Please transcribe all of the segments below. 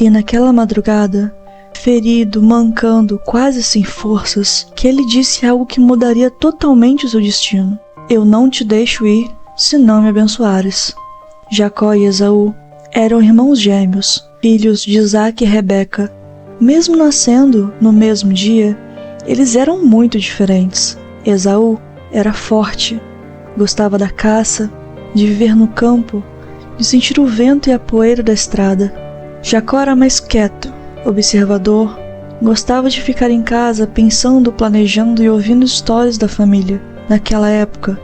E naquela madrugada, ferido, mancando, quase sem forças, que ele disse algo que mudaria totalmente o seu destino. Eu não te deixo ir, se não me abençoares. Jacó e Esaú eram irmãos gêmeos, filhos de Isaque e Rebeca. Mesmo nascendo no mesmo dia, eles eram muito diferentes. Esaú era forte, gostava da caça, de viver no campo, de sentir o vento e a poeira da estrada. Jacó era mais quieto, observador, gostava de ficar em casa pensando, planejando e ouvindo histórias da família. Naquela época,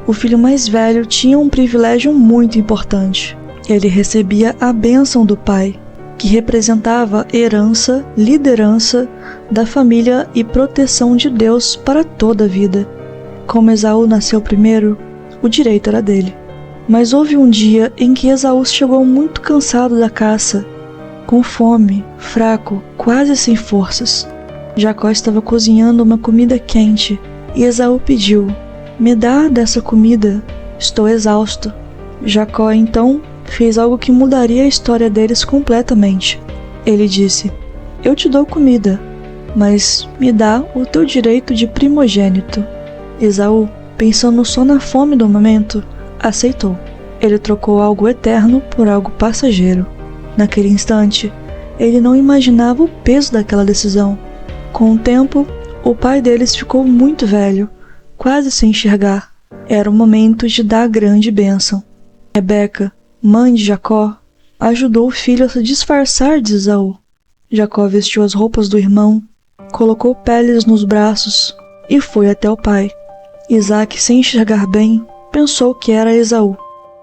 o filho mais velho tinha um privilégio muito importante. Ele recebia a bênção do pai, que representava herança, liderança da família e proteção de Deus para toda a vida. Como Esaú nasceu primeiro, o direito era dele. Mas houve um dia em que Esaú chegou muito cansado da caça, com fome, fraco, quase sem forças. Jacó estava cozinhando uma comida quente e Esaú pediu: "Me dá dessa comida, estou exausto." Jacó então fez algo que mudaria a história deles completamente. Ele disse: "Eu te dou comida, mas me dá o teu direito de primogênito." Esaú, pensando só na fome do momento, aceitou. Ele trocou algo eterno por algo passageiro. Naquele instante, ele não imaginava o peso daquela decisão. Com o tempo, o pai deles ficou muito velho, quase sem enxergar. Era o momento de dar a grande bênção. Rebeca, mãe de Jacó, ajudou o filho a se disfarçar de Esaú. Jacó vestiu as roupas do irmão, colocou peles nos braços e foi até o pai. Isaque, sem enxergar bem, pensou que era Esaú.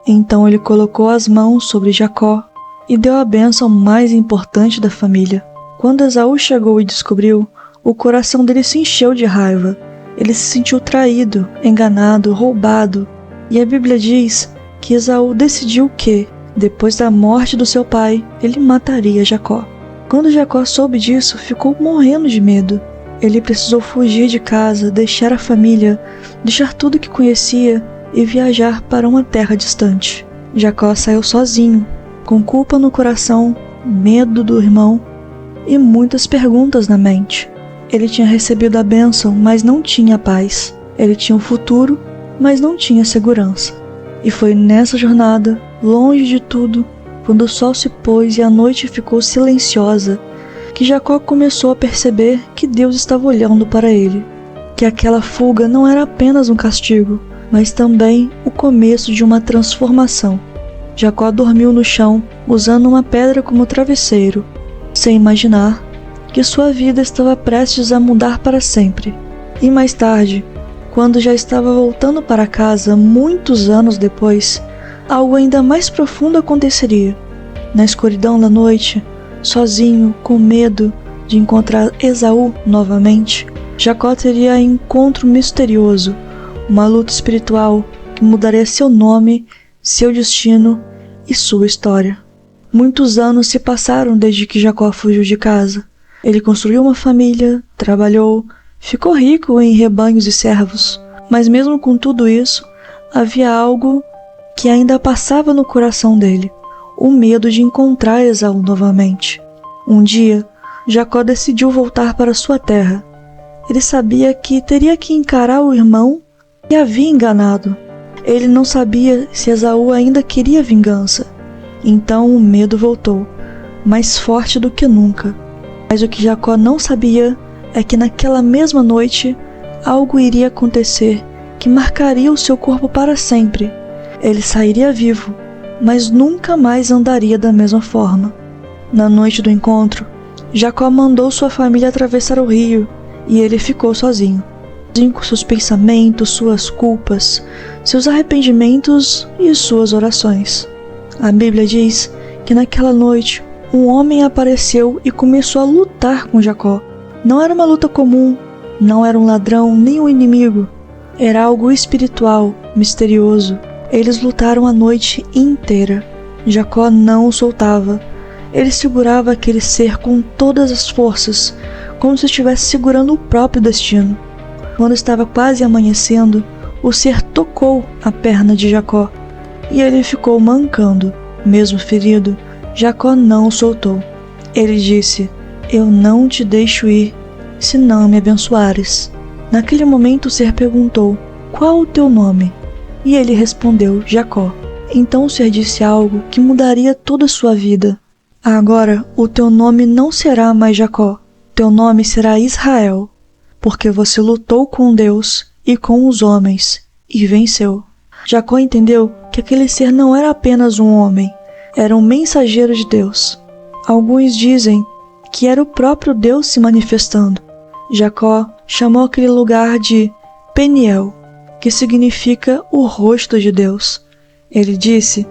Então ele colocou as mãos sobre Jacó e deu a bênção mais importante da família. Quando Esaú chegou e descobriu, o coração dele se encheu de raiva. Ele se sentiu traído, enganado, roubado. E a Bíblia diz que Esaú decidiu que, depois da morte do seu pai, ele mataria Jacó. Quando Jacó soube disso, ficou morrendo de medo. Ele precisou fugir de casa, deixar a família, deixar tudo que conhecia e viajar para uma terra distante. Jacó saiu sozinho, com culpa no coração, medo do irmão e muitas perguntas na mente. Ele tinha recebido a bênção, mas não tinha paz. Ele tinha um futuro, mas não tinha segurança. E foi nessa jornada, longe de tudo, quando o sol se pôs e a noite ficou silenciosa, que Jacó começou a perceber que Deus estava olhando para ele, que aquela fuga não era apenas um castigo, mas também o começo de uma transformação. Jacó dormiu no chão, usando uma pedra como travesseiro, sem imaginar que sua vida estava prestes a mudar para sempre. E mais tarde, quando já estava voltando para casa, muitos anos depois, algo ainda mais profundo aconteceria. Na escuridão da noite, sozinho, com medo de encontrar Esaú novamente, Jacó teria um encontro misterioso, uma luta espiritual que mudaria seu nome, seu destino e sua história. Muitos anos se passaram desde que Jacó fugiu de casa. Ele construiu uma família, trabalhou, ficou rico em rebanhos e servos. Mas mesmo com tudo isso, havia algo que ainda passava no coração dele: o medo de encontrar Esaú novamente. Um dia, Jacó decidiu voltar para sua terra. Ele sabia que teria que encarar o irmão que havia enganado. Ele não sabia se Esaú ainda queria vingança. Então o medo voltou, mais forte do que nunca. Mas o que Jacó não sabia é que naquela mesma noite algo iria acontecer que marcaria o seu corpo para sempre. Ele sairia vivo, mas nunca mais andaria da mesma forma. Na noite do encontro, Jacó mandou sua família atravessar o rio e ele ficou sozinho com seus pensamentos, suas culpas, seus arrependimentos e suas orações. A Bíblia diz que naquela noite um homem apareceu e começou a lutar com Jacó. Não era uma luta comum, não era um ladrão nem um inimigo. Era algo espiritual, misterioso. Eles lutaram a noite inteira. Jacó não o soltava. Ele segurava aquele ser com todas as forças, como se estivesse segurando o próprio destino. Quando estava quase amanhecendo, o ser tocou a perna de Jacó e ele ficou mancando. Mesmo ferido, Jacó não o soltou. Ele disse: Eu não te deixo ir, se não me abençoares. Naquele momento o ser perguntou: Qual o teu nome? E ele respondeu: Jacó. Então o ser disse algo que mudaria toda a sua vida. Agora o teu nome não será mais Jacó, teu nome será Israel, porque você lutou com Deus e com os homens e venceu. Jacó entendeu que aquele ser não era apenas um homem, era um mensageiro de Deus. Alguns dizem que era o próprio Deus se manifestando. Jacó chamou aquele lugar de Peniel, que significa o rosto de Deus. Ele disse: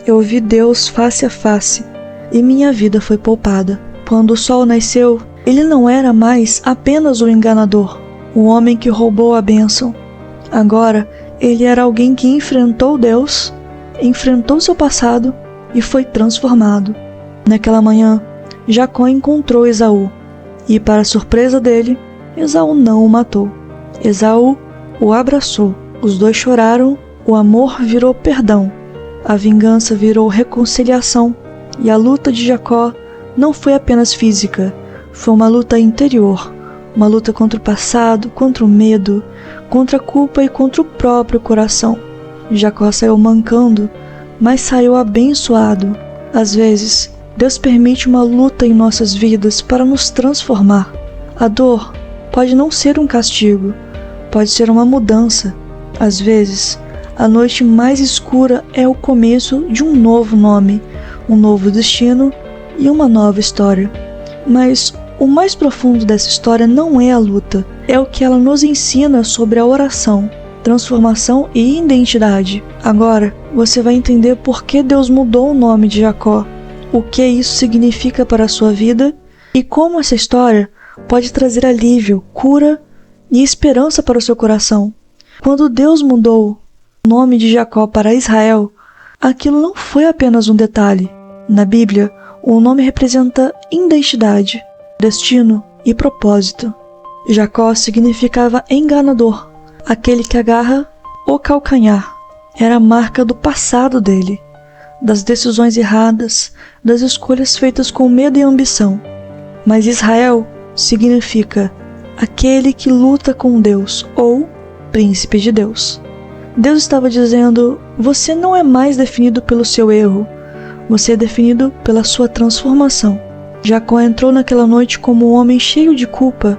Eu vi Deus face a face, e minha vida foi poupada. Quando o sol nasceu, ele não era mais apenas o enganador, o homem que roubou a bênção. Agora, ele era alguém que enfrentou Deus, enfrentou seu passado e foi transformado. Naquela manhã, Jacó encontrou Esaú, e para surpresa dele, Esaú não o matou. Esaú o abraçou, os dois choraram, o amor virou perdão, a vingança virou reconciliação, e a luta de Jacó não foi apenas física, foi uma luta interior, uma luta contra o passado, contra o medo, contra a culpa e contra o próprio coração. Jacó saiu mancando, mas saiu abençoado. Às vezes, Deus permite uma luta em nossas vidas para nos transformar. A dor pode não ser um castigo, pode ser uma mudança. Às vezes, a noite mais escura é o começo de um novo nome, um novo destino e uma nova história. Mas o mais profundo dessa história não é a luta, é o que ela nos ensina sobre a oração, transformação e identidade. Agora, você vai entender por que Deus mudou o nome de Jacó, o que isso significa para a sua vida e como essa história pode trazer alívio, cura e esperança para o seu coração. Quando Deus mudou o nome de Jacó para Israel, aquilo não foi apenas um detalhe. Na Bíblia, o nome representa identidade, destino e propósito. Jacó significava enganador, aquele que agarra o calcanhar. Era a marca do passado dele, das decisões erradas, das escolhas feitas com medo e ambição. Mas Israel significa aquele que luta com Deus, ou príncipe de Deus. Deus estava dizendo: você não é mais definido pelo seu erro, você é definido pela sua transformação. Jacó entrou naquela noite como um homem cheio de culpa,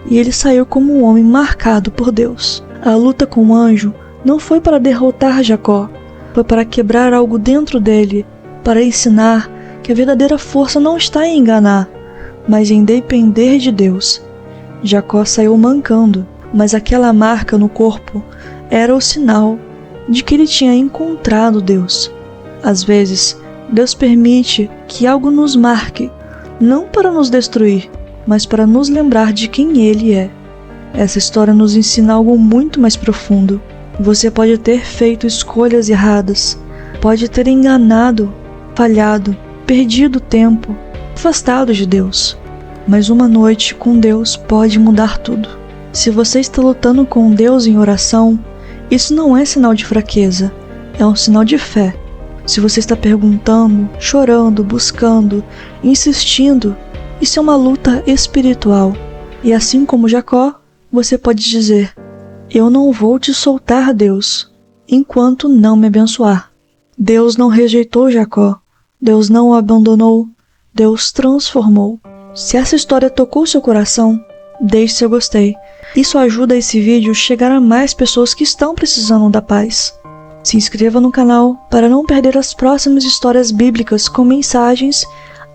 e ele saiu como um homem marcado por Deus. A luta com o anjo não foi para derrotar Jacó, foi para quebrar algo dentro dele, para ensinar que a verdadeira força não está em enganar, mas em depender de Deus. Jacó saiu mancando, mas aquela marca no corpo era o sinal de que ele tinha encontrado Deus. Às vezes, Deus permite que algo nos marque, não para nos destruir, mas para nos lembrar de quem Ele é. Essa história nos ensina algo muito mais profundo. Você pode ter feito escolhas erradas, pode ter enganado, falhado, perdido tempo, afastado de Deus. Mas uma noite com Deus pode mudar tudo. Se você está lutando com Deus em oração, isso não é sinal de fraqueza, é um sinal de fé. Se você está perguntando, chorando, buscando, insistindo, isso é uma luta espiritual. E assim como Jacó, você pode dizer: eu não vou te soltar, Deus, enquanto não me abençoar. Deus não rejeitou Jacó, Deus não o abandonou, Deus transformou. Se essa história tocou seu coração, deixe seu gostei. Isso ajuda esse vídeo a chegar a mais pessoas que estão precisando da paz. Se inscreva no canal para não perder as próximas histórias bíblicas com mensagens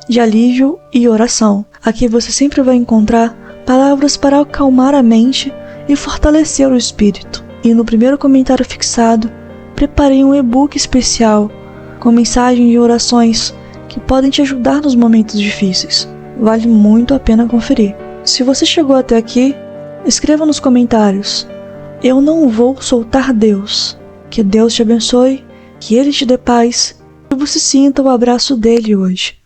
de alívio e oração. Aqui você sempre vai encontrar palavras para acalmar a mente e fortalecer o espírito. E no primeiro comentário fixado, preparei um e-book especial com mensagens e orações que podem te ajudar nos momentos difíceis. Vale muito a pena conferir. Se você chegou até aqui, escreva nos comentários: eu não vou soltar Deus. Que Deus te abençoe, que Ele te dê paz e você sinta o abraço dele hoje.